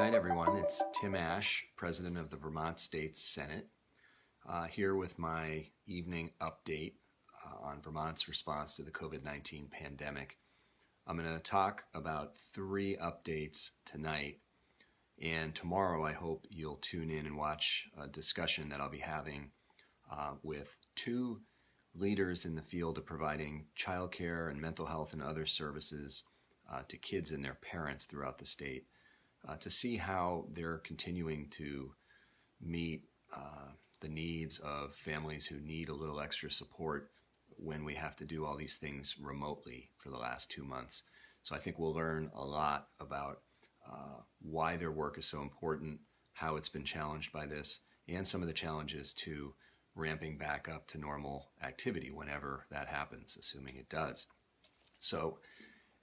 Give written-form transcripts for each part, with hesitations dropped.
night, everyone. It's Tim Ash, President of the Vermont State Senate, here with my evening update on Vermont's response to the COVID-19 pandemic. I'm going to talk about 3 updates tonight, and tomorrow I hope you'll tune in and watch a discussion that I'll be having with 2 leaders in the field of providing childcare and mental health and other services to kids and their parents throughout the state, to see how they're continuing to meet the needs of families who need a little extra support when we have to do all these things remotely for the last 2 months. So I think we'll learn a lot about why their work is so important, how it's been challenged by this, and some of the challenges to ramping back up to normal activity whenever that happens, assuming it does. So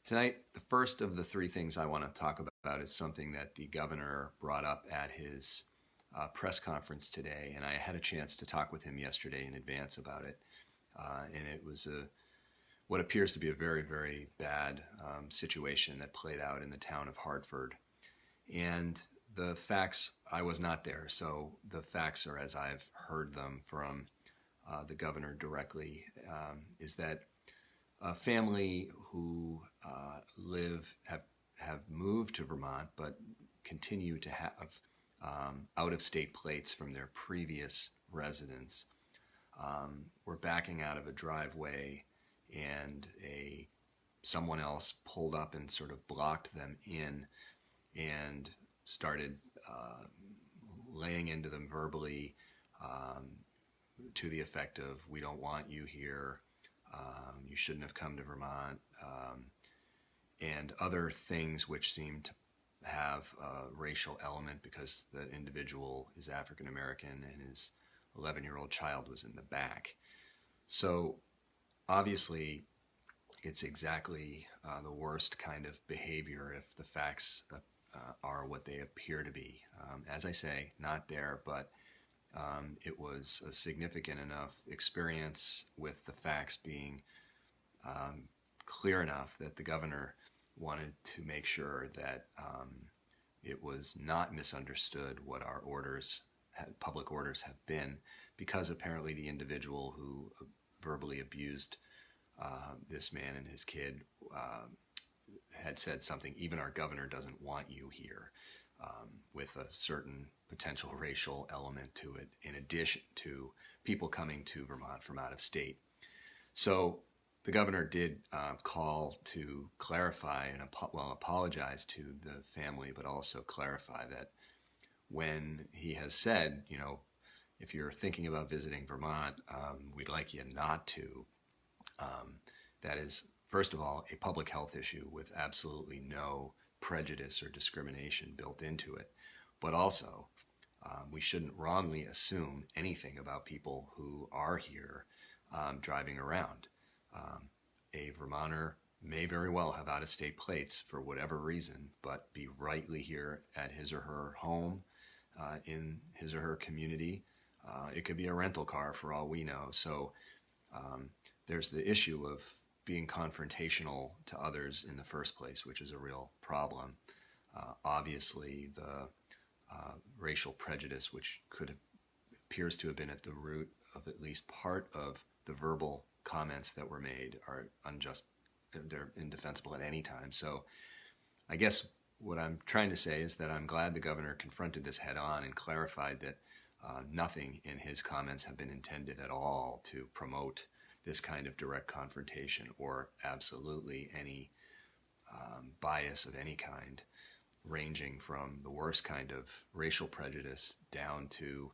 tonight, the first of the 3 things I want to talk about is something that the governor brought up at his press conference today, and I had a chance to talk with him yesterday in advance about it. And it was what appears to be a very, very bad situation that played out in the town of Hartford. And the facts, I was not there, so the facts are as I've heard them from the governor directly, is that a family who have moved to Vermont but continue to have out-of-state plates from their previous residence were backing out of a driveway, and someone else pulled up and sort of blocked them in and started laying into them verbally to the effect of, "We don't want you here, you shouldn't have come to Vermont," and other things which seemed to have a racial element because the individual is African American and his 11-year-old child was in the back. So obviously it's exactly the worst kind of behavior if the facts are what they appear to be. As I say, not there, but it was a significant enough experience with the facts being clear enough that the governor wanted to make sure that it was not misunderstood what our public orders have been, because apparently the individual who verbally abused this man and his kid had said something, "Even our governor doesn't want you here," with a certain potential racial element to it, in addition to people coming to Vermont from out of state. So the governor did call to clarify and apologize to the family, but also clarify that when he has said, if you're thinking about visiting Vermont, we'd like you not to. That is, first of all, a public health issue with absolutely no prejudice or discrimination built into it. But also, we shouldn't wrongly assume anything about people who are here driving around. A Vermonter may very well have out-of-state plates for whatever reason, but be rightly here at his or her home, in his or her community. It could be a rental car for all we know. So there's the issue of being confrontational to others in the first place, which is a real problem. Obviously, the racial prejudice, which appears to have been at the root of at least part of the verbal comments that were made, are unjust. They're indefensible at any time. So I guess what I'm trying to say is that I'm glad the governor confronted this head on and clarified that nothing in his comments have been intended at all to promote this kind of direct confrontation or absolutely any bias of any kind, ranging from the worst kind of racial prejudice down to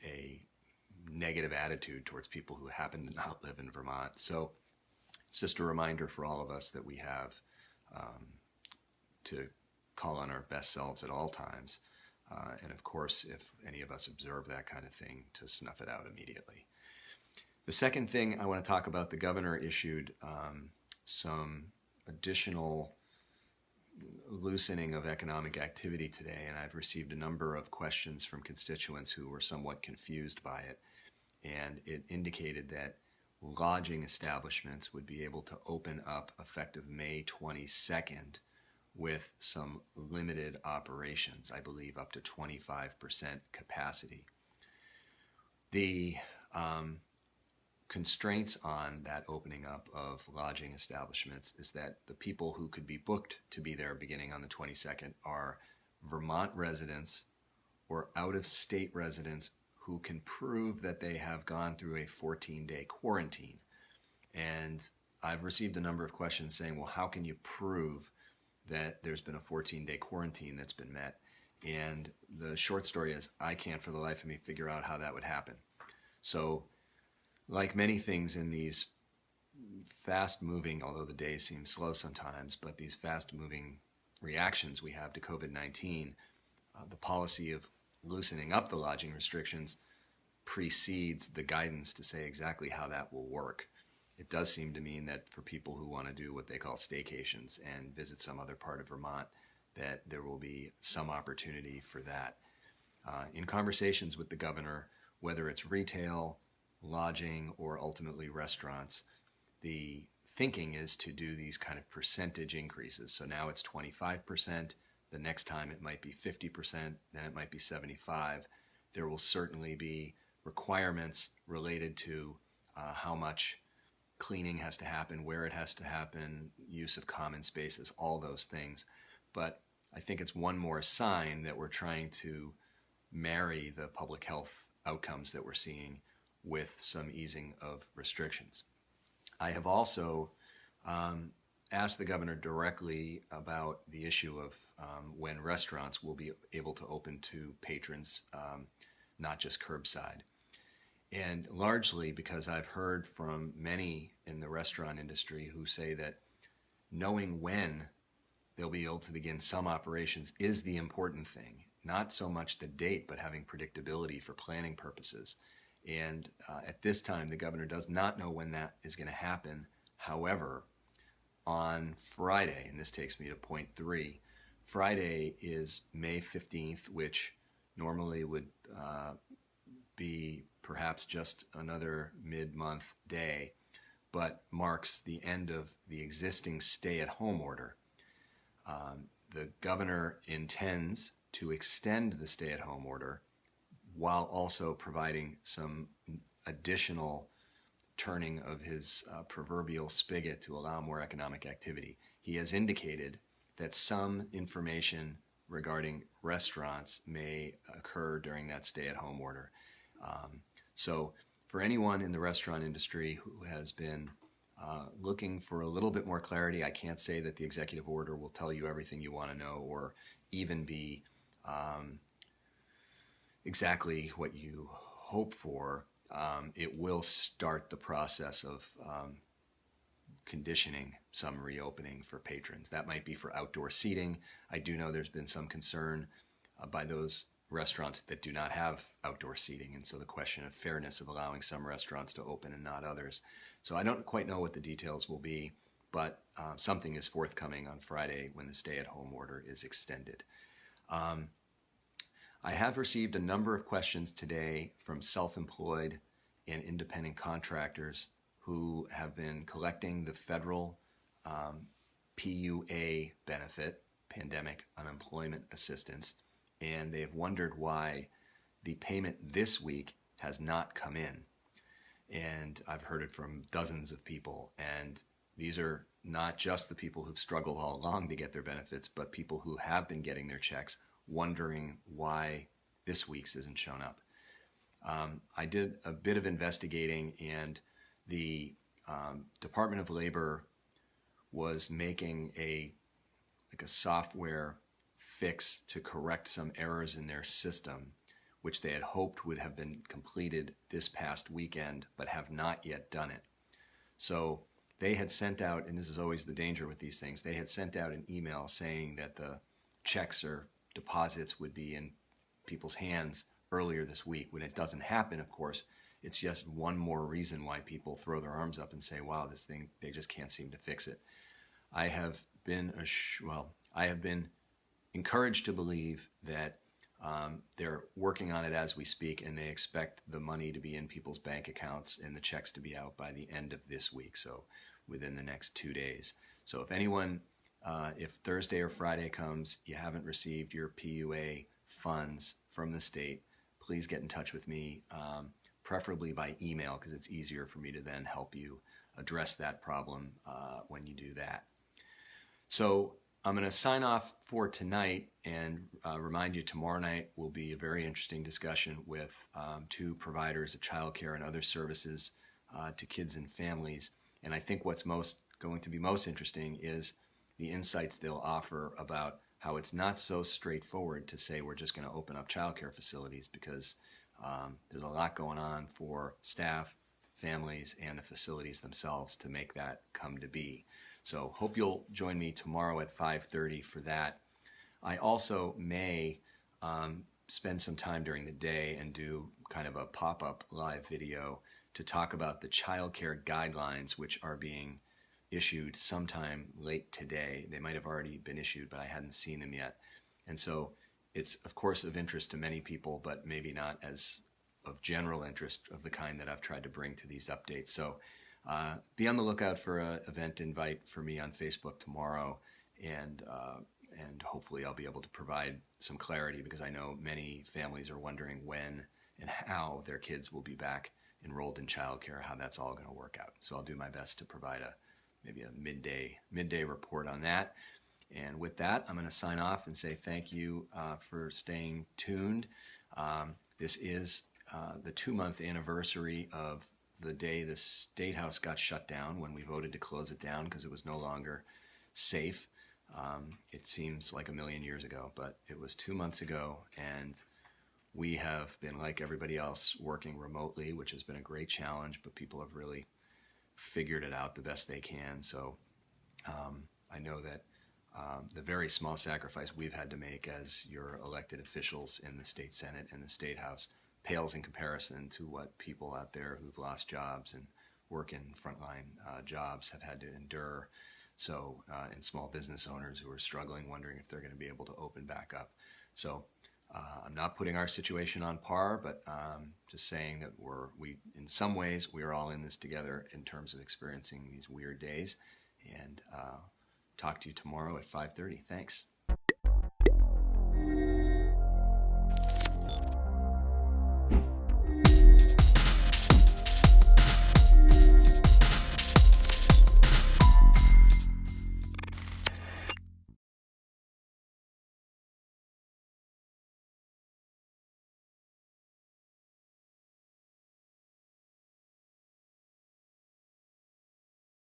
a negative attitude towards people who happen to not live in Vermont. So it's just a reminder for all of us that we have to call on our best selves at all times. And of course, if any of us observe that kind of thing, to snuff it out immediately. The second thing I want to talk about, the governor issued some additional loosening of economic activity today, and I've received a number of questions from constituents who were somewhat confused by it. And it indicated that lodging establishments would be able to open up effective May 22nd with some limited operations, I believe up to 25% capacity. The constraints on that opening up of lodging establishments is that the people who could be booked to be there beginning on the 22nd are Vermont residents or out-of-state residents who can prove that they have gone through a 14-day quarantine. And I've received a number of questions saying, well, how can you prove that there's been a 14-day quarantine that's been met? And the short story is, I can't for the life of me figure out how that would happen. So, like many things in these fast-moving, although the days seem slow sometimes, but these fast-moving reactions we have to COVID-19, the policy of loosening up the lodging restrictions precedes the guidance to say exactly how that will work. It does seem to mean that for people who want to do what they call staycations and visit some other part of Vermont, that there will be some opportunity for that. In conversations with the governor, whether it's retail, lodging, or ultimately restaurants, the thinking is to do these kind of percentage increases. So now it's 25%. The next time it might be 50%, then it might be 75%. There will certainly be requirements related to how much cleaning has to happen, where it has to happen, use of common spaces, all those things. But I think it's one more sign that we're trying to marry the public health outcomes that we're seeing with some easing of restrictions. I have also asked the governor directly about the issue of when restaurants will be able to open to patrons, not just curbside. And largely because I've heard from many in the restaurant industry who say that knowing when they'll be able to begin some operations is the important thing. Not so much the date, but having predictability for planning purposes. And at this time, the governor does not know when that is going to happen. However, on Friday, and this takes me to point 3, Friday is May 15th, which normally would be perhaps just another mid-month day, but marks the end of the existing stay-at-home order. The governor intends to extend the stay-at-home order while also providing some additional turning of his proverbial spigot to allow more economic activity. He has indicated that some information regarding restaurants may occur during that stay-at-home order. So for anyone in the restaurant industry who has been looking for a little bit more clarity, I can't say that the executive order will tell you everything you want to know or even be exactly what you hope for. It will start the process of conditioning some reopening for patrons. That might be for outdoor seating. I do know there's been some concern by those restaurants that do not have outdoor seating, and so the question of fairness of allowing some restaurants to open and not others. So I don't quite know what the details will be, but something is forthcoming on Friday when the stay-at-home order is extended. I have received a number of questions today from self-employed and independent contractors who have been collecting the federal PUA benefit, Pandemic Unemployment Assistance, and they have wondered why the payment this week has not come in. And I've heard it from dozens of people, and these are not just the people who've struggled all along to get their benefits, but people who have been getting their checks wondering why this week's isn't shown up. I did a bit of investigating, and the Department of Labor was making a software fix to correct some errors in their system, which they had hoped would have been completed this past weekend, but have not yet done it. So they had sent out, and this is always the danger with these things, they had sent out an email saying that the checks or deposits would be in people's hands earlier this week. When it doesn't happen, of course, it's just one more reason why people throw their arms up and say, wow, this thing, they just can't seem to fix it. I have been encouraged to believe that they're working on it as we speak, and they expect the money to be in people's bank accounts and the checks to be out by the end of this week, so within the next 2 days. So if anyone if Thursday or Friday comes, you haven't received your PUA funds from the state, please get in touch with me, preferably by email, because it's easier for me to then help you address that problem when you do that. So I'm going to sign off for tonight and remind you tomorrow night will be a very interesting discussion with two providers of childcare and other services to kids and families. And I think what's going to be most interesting is the insights they'll offer about how it's not so straightforward to say we're just going to open up childcare facilities, because there's a lot going on for staff, families, and the facilities themselves to make that come to be. So hope you'll join me tomorrow at 5:30 for that. I also may spend some time during the day and do kind of a pop-up live video to talk about the childcare guidelines, which are being issued sometime late today. They might have already been issued, but I hadn't seen them yet. And so it's, of course, of interest to many people, but maybe not as of general interest of the kind that I've tried to bring to these updates. So be on the lookout for an event invite for me on Facebook tomorrow, and hopefully I'll be able to provide some clarity, because I know many families are wondering when and how their kids will be back enrolled in childcare, how that's all going to work out. So I'll do my best to provide maybe a midday report on that. And with that, I'm going to sign off and say thank you for staying tuned. This is the 2-month anniversary of the day the State House got shut down, when we voted to close it down because it was no longer safe. It seems like a million years ago, but it was 2 months ago, and we have been, like everybody else, working remotely, which has been a great challenge, but people have really figured it out the best they can. So I know that the very small sacrifice we've had to make as your elected officials in the state Senate and the State House pales in comparison to what people out there who've lost jobs and work in frontline jobs have had to endure. So, and small business owners who are struggling, wondering if they're going to be able to open back up. So I'm not putting our situation on par, but just saying that we in some ways, we are all in this together in terms of experiencing these weird days. And talk to you tomorrow at 5:30. Thanks.